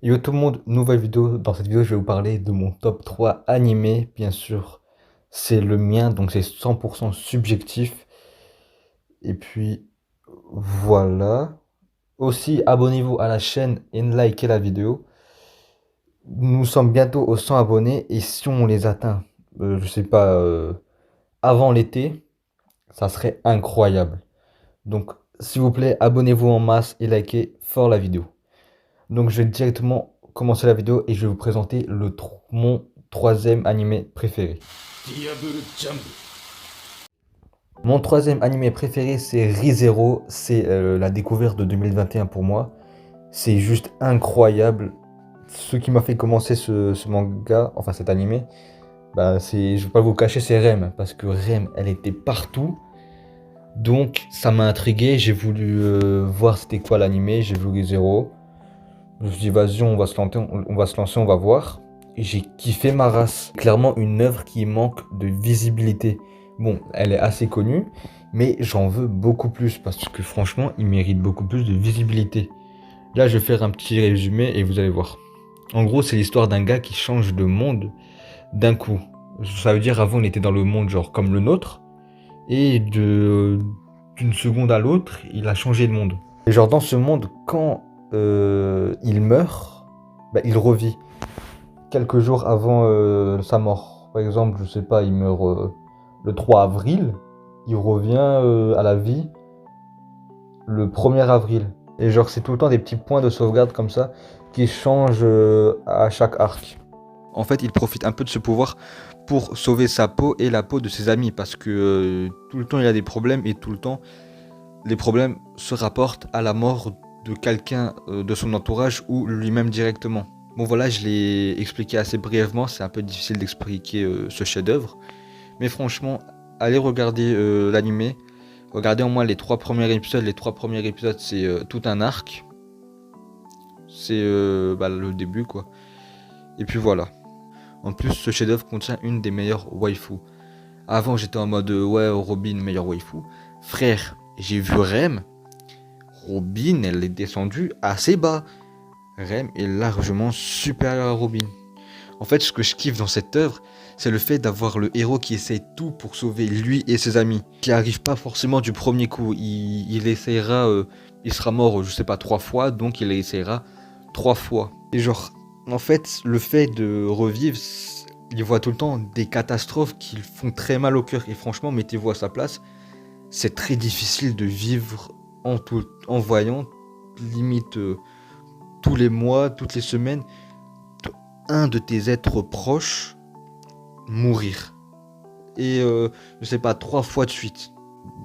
Yo tout le monde, nouvelle vidéo. Dans cette vidéo, je vais vous parler de mon top 3 animé. Bien sûr, c'est le mien, donc c'est 100% subjectif. Et puis, voilà. Aussi, abonnez-vous à la chaîne et likez la vidéo. Nous sommes bientôt aux 100 abonnés et si on les atteint, je sais pas, avant l'été, ça serait incroyable. Donc, s'il vous plaît, abonnez-vous en masse et likez fort la vidéo. Donc je vais directement commencer la vidéo et je vais vous présenter mon troisième animé préféré. Mon troisième animé préféré c'est Re:Zero, c'est la découverte de 2021 pour moi. C'est juste incroyable. Ce qui m'a fait commencer ce manga, enfin cet animé, je vais pas vous le cacher, c'est Rem. Parce que Rem, elle était partout. Donc ça m'a intrigué, j'ai voulu voir c'était quoi l'animé, j'ai vu Re:Zero. Je me suis dit, vas-y, on va voir. Et j'ai kiffé ma race. Clairement, une œuvre qui manque de visibilité. Bon, elle est assez connue, mais j'en veux beaucoup plus parce que franchement, il mérite beaucoup plus de visibilité. Là, je vais faire un petit résumé et vous allez voir. En gros, c'est l'histoire d'un gars qui change de monde d'un coup. Ça veut dire, avant, il était dans le monde genre comme le nôtre. Et d'une seconde à l'autre, il a changé de monde. Et genre dans ce monde, quand il meurt, il revit quelques jours avant sa mort. Par exemple, je sais pas, il meurt le 3 avril, il revient à la vie le 1er avril. Et genre c'est tout le temps des petits points de sauvegarde comme ça qui changent à chaque arc. En fait, il profite un peu de ce pouvoir pour sauver sa peau et la peau de ses amis parce que tout le temps il a des problèmes et tout le temps les problèmes se rapportent à la mort de quelqu'un de son entourage ou lui-même directement. Bon voilà, je l'ai expliqué assez brièvement, c'est un peu difficile d'expliquer ce chef-d'œuvre, mais franchement, allez regarder l'animé, regardez au moins les 3 premiers épisodes. Les 3 premiers épisodes, c'est tout un arc, c'est le début quoi. Et puis voilà. En plus, ce chef-d'œuvre contient une des meilleures waifus. Avant, j'étais en mode ouais, Robin, meilleure waifu. Frère, j'ai vu Rem. Robin, elle est descendue assez bas. Rem est largement supérieur à Robin. En fait, ce que je kiffe dans cette œuvre, c'est le fait d'avoir le héros qui essaye tout pour sauver lui et ses amis. Qui arrive pas forcément du premier coup. Il essayera, il sera mort, je sais pas, 3 fois, donc il essayera 3 fois. Et genre, en fait, le fait de revivre, il voit tout le temps des catastrophes qui font très mal au cœur. Et franchement, mettez-vous à sa place, c'est très difficile de vivre en voyant limite tous les mois, toutes les semaines, un de tes êtres proches mourir. Et je sais pas, 3 fois de suite.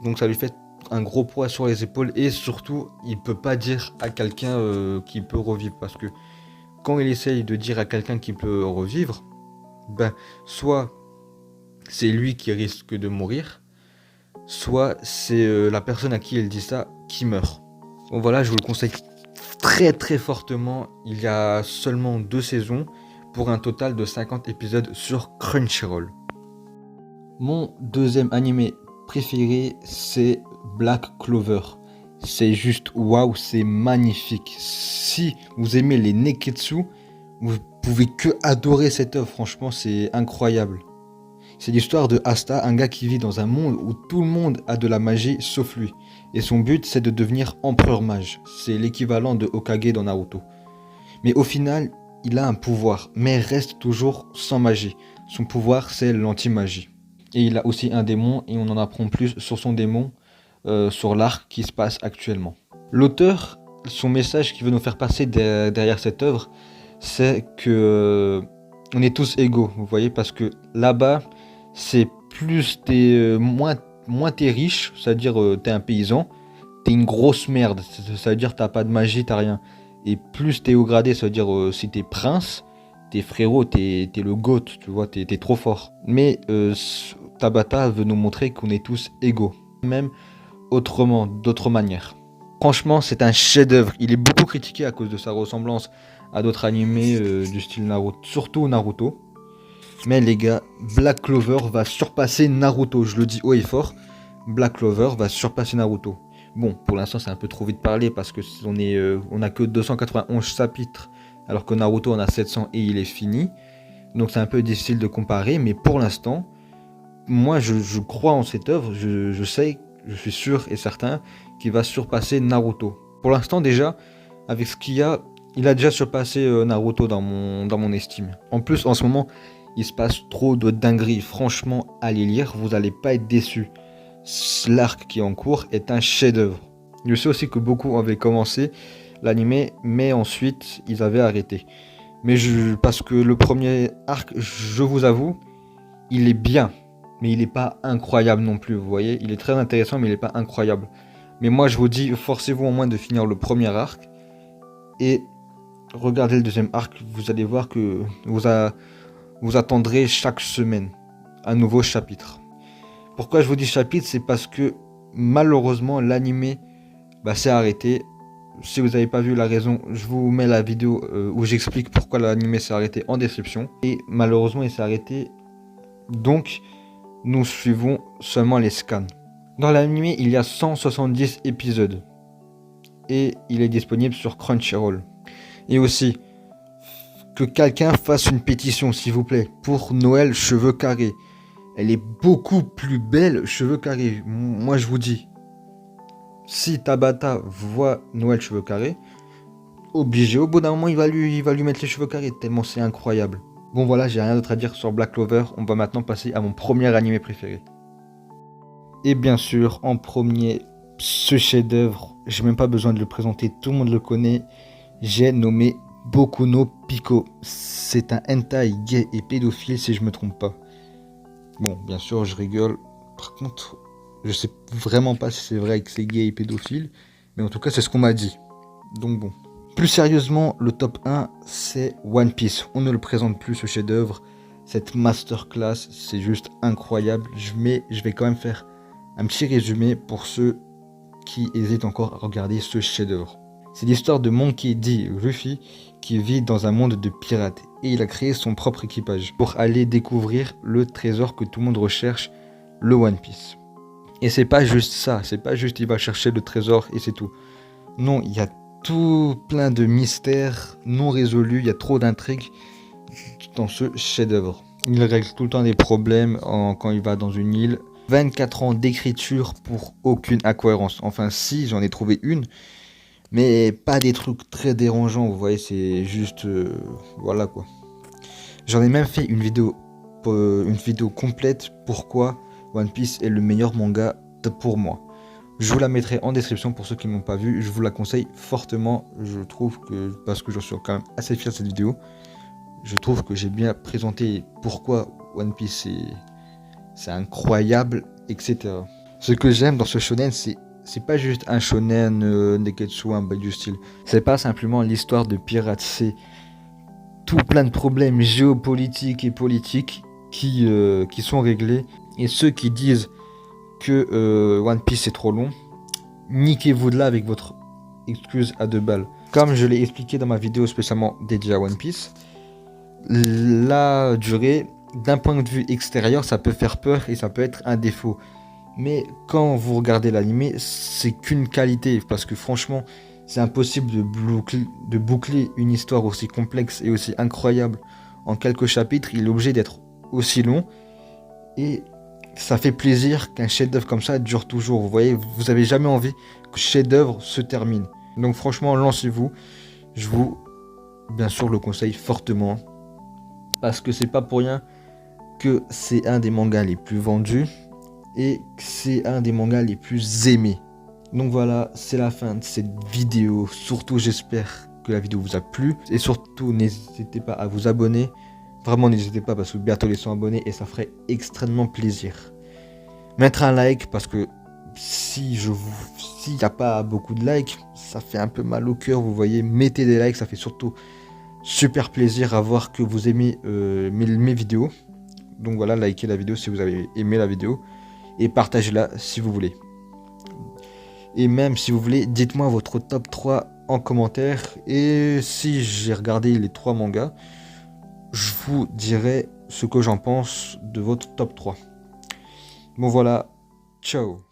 Donc ça lui fait un gros poids sur les épaules et surtout, il peut pas dire à quelqu'un qui peut revivre parce que quand il essaye de dire à quelqu'un qui peut revivre, soit c'est lui qui risque de mourir, soit c'est la personne à qui il dit ça qui meurt. Donc voilà, je vous le conseille très très fortement. Il y a seulement 2 saisons pour un total de 50 épisodes sur Crunchyroll. Mon deuxième animé préféré, c'est Black Clover. C'est juste waouh, c'est magnifique. Si vous aimez les Neketsu, vous pouvez que adorer cette œuvre. Franchement, c'est incroyable. C'est l'histoire de Asta, un gars qui vit dans un monde où tout le monde a de la magie sauf lui. Et son but, c'est de devenir empereur mage. C'est l'équivalent de Hokage dans Naruto. Mais au final, il a un pouvoir, mais reste toujours sans magie. Son pouvoir, c'est l'anti-magie. Et il a aussi un démon, et on en apprend plus sur son démon, sur l'arc qui se passe actuellement. L'auteur, son message qu'il veut nous faire passer derrière cette œuvre, c'est que on est tous égaux, vous voyez, parce que là-bas, c'est plus moins t'es riche, c'est-à-dire t'es un paysan, t'es une grosse merde, ça veut dire t'as pas de magie, t'as rien. Et plus t'es haut gradé, ça veut dire si t'es prince, t'es frérot, t'es le GOAT, tu vois, t'es trop fort. Mais Tabata veut nous montrer qu'on est tous égaux, même autrement, d'autres manières. Franchement, c'est un chef-d'œuvre. Il est beaucoup critiqué à cause de sa ressemblance à d'autres animés du style Naruto, surtout Naruto. Mais les gars, Black Clover va surpasser Naruto, je le dis haut et fort. Black Clover va surpasser Naruto. Bon, pour l'instant, c'est un peu trop vite parlé parce que on a que 291 chapitres alors que Naruto en a 700 et il est fini. Donc c'est un peu difficile de comparer, mais pour l'instant, moi je crois en cette œuvre, je sais, je suis sûr et certain qu'il va surpasser Naruto. Pour l'instant déjà, avec ce qu'il y a, il a déjà surpassé Naruto dans mon estime. En plus, en ce moment, il se passe trop de dingueries. Franchement, allez lire, vous n'allez pas être déçus. L'arc qui est en cours est un chef-d'œuvre. Je sais aussi que beaucoup avaient commencé l'anime, mais ensuite ils avaient arrêté. Parce que le premier arc, je vous avoue, il est bien, mais il n'est pas incroyable non plus, vous voyez. Il est très intéressant, mais il n'est pas incroyable. Mais moi, je vous dis, forcez-vous au moins de finir le premier arc et regardez le deuxième arc. Vous allez voir que vous attendrez chaque semaine un nouveau chapitre. Pourquoi je vous dis chapitre? C'est parce que malheureusement, l'anime s'est arrêté. Si vous n'avez pas vu la raison, je vous mets la vidéo où j'explique pourquoi l'anime s'est arrêté en description. Et malheureusement, il s'est arrêté. Donc, nous suivons seulement les scans. Dans l'anime, il y a 170 épisodes. Et il est disponible sur Crunchyroll. Et aussi, que quelqu'un fasse une pétition, s'il vous plaît, pour Noël cheveux carrés. Elle est beaucoup plus belle cheveux carrés. Moi, je vous dis. Si Tabata voit Noël cheveux carrés, obligé, au bout d'un moment, il va lui mettre les cheveux carrés, tellement c'est incroyable. Bon voilà, j'ai rien d'autre à dire sur Black Clover, on va maintenant passer à mon premier animé préféré. Et bien sûr, en premier, ce chef-d'œuvre, j'ai même pas besoin de le présenter, tout le monde le connaît, j'ai nommé Boku no Pico. C'est un hentai gay et pédophile si je me trompe pas. Bon, bien sûr, je rigole, par contre... Je sais vraiment pas si c'est vrai que c'est gay et pédophile, mais en tout cas c'est ce qu'on m'a dit. Donc bon. Plus sérieusement, le top 1, c'est One Piece. On ne le présente plus ce chef-d'œuvre. Cette masterclass, c'est juste incroyable. Je vais quand même faire un petit résumé pour ceux qui hésitent encore à regarder ce chef-d'œuvre. C'est l'histoire de Monkey D. Luffy qui vit dans un monde de pirates et il a créé son propre équipage pour aller découvrir le trésor que tout le monde recherche, le One Piece. Et c'est pas juste ça, c'est pas juste il va chercher le trésor et c'est tout. Non, il y a tout plein de mystères non résolus, il y a trop d'intrigues dans ce chef-d'œuvre. Il règle tout le temps des problèmes quand il va dans une île. 24 ans d'écriture pour aucune incohérence. Enfin si, j'en ai trouvé une, mais pas des trucs très dérangeants, vous voyez, c'est juste... voilà quoi. J'en ai même fait une vidéo complète pourquoi One Piece est le meilleur manga pour moi. Je vous la mettrai en description pour ceux qui ne l'ont pas vu. Je vous la conseille fortement. Je trouve que, parce que j'en suis quand même assez fier de cette vidéo, je trouve que j'ai bien présenté pourquoi One Piece c'est incroyable, etc. Ce que j'aime dans ce shonen, c'est pas juste un shonen neketsu, un bail du style. C'est pas simplement l'histoire de pirates, c'est tout plein de problèmes géopolitiques et politiques qui sont réglés. Et ceux qui disent que One Piece est trop long, niquez-vous de là avec votre excuse à 2 balles. Comme je l'ai expliqué dans ma vidéo spécialement dédiée à One Piece, la durée, d'un point de vue extérieur, ça peut faire peur et ça peut être un défaut. Mais quand vous regardez l'anime, c'est qu'une qualité, parce que franchement, c'est impossible de boucler une histoire aussi complexe et aussi incroyable en quelques chapitres. Il est obligé d'être aussi long. Et ça fait plaisir qu'un chef-d'œuvre comme ça dure toujours. Vous voyez, vous avez jamais envie que le chef-d'œuvre se termine. Donc franchement, lancez-vous. Je vous, bien sûr, le conseille fortement. Parce que c'est pas pour rien que c'est un des mangas les plus vendus. Et que c'est un des mangas les plus aimés. Donc voilà, c'est la fin de cette vidéo. Surtout, j'espère que la vidéo vous a plu. Et surtout, n'hésitez pas à vous abonner. Vraiment, n'hésitez pas parce que bientôt les 100 abonnés et ça ferait extrêmement plaisir. Mettre un like parce que s'il n'y a pas beaucoup de likes, ça fait un peu mal au cœur, vous voyez. Mettez des likes, ça fait surtout super plaisir à voir que vous aimez mes vidéos. Donc voilà, likez la vidéo si vous avez aimé la vidéo et partagez-la si vous voulez. Et même si vous voulez, dites-moi votre top 3 en commentaire. Et si j'ai regardé les 3 mangas, je vous dirai ce que j'en pense de votre top 3. Bon voilà, ciao.